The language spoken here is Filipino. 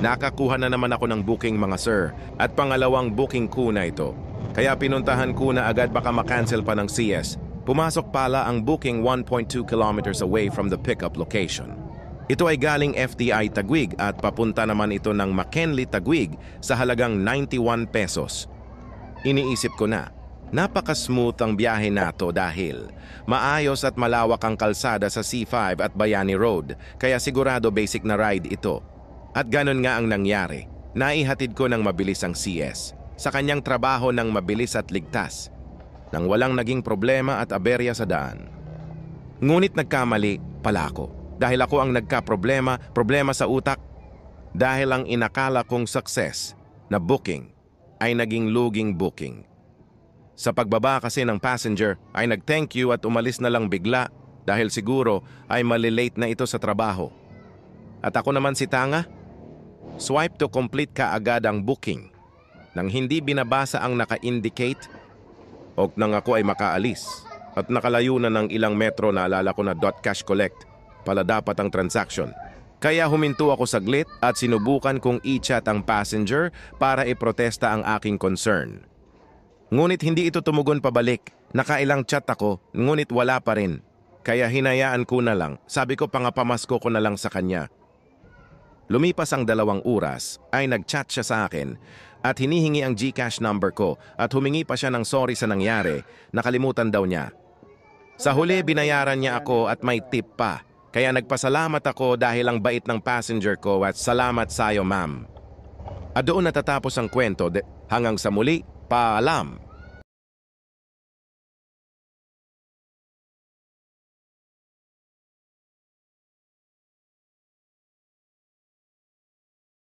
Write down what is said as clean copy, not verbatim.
Nakakuha na naman ako ng booking mga sir at pangalawang booking ko na ito. Kaya pinuntahan ko na agad baka makancel pa ng CS. Pumasok pala ang booking 1.2 kilometers away from the pickup location. Ito ay galing FTI Taguig at papunta naman ito ng McKinley Taguig sa halagang 91 pesos. Iniisip ko na, napaka-smooth ang biyahe nato dahil maayos at malawak ang kalsada sa C5 at Bayani Road kaya sigurado basic na ride ito. At ganon nga ang nangyari, naihatid ko ng mabilis ang CS sa kanyang trabaho ng mabilis at ligtas nang walang naging problema at aberya sa daan. Ngunit nagkamali pala ako dahil ako ang problema sa utak dahil ang inakala kong success na booking ay naging luging booking. Sa pagbaba kasi ng passenger ay nag-thank you at umalis na lang bigla dahil siguro ay malilate na ito sa trabaho. At ako naman si Tanga, swipe to complete ka agad ang booking nang hindi binabasa ang naka-indicate o nang ako ay makaalis at nakalayo na ng ilang metro na alala ko na .cash collect pala dapat ang transaction. Kaya huminto ako saglit at sinubukan kong i-chat ang passenger para iprotesta ang aking concern. Ngunit hindi ito tumugon pabalik. Nakailang chat ako, ngunit wala pa rin. Kaya hinayaan ko na lang. Sabi ko pangapamasko ko na lang sa kanya. Lumipas ang 2 oras ay nag-chat siya sa akin at hinihingi ang GCash number ko at humingi pa siya ng sorry sa nangyari. Nakalimutan daw niya. Sa huli binayaran niya ako at may tip pa. Kaya nagpasalamat ako dahil ang bait ng passenger ko at salamat sayo ma'am. At doon natatapos ang kwento hanggang sa muli, paalam.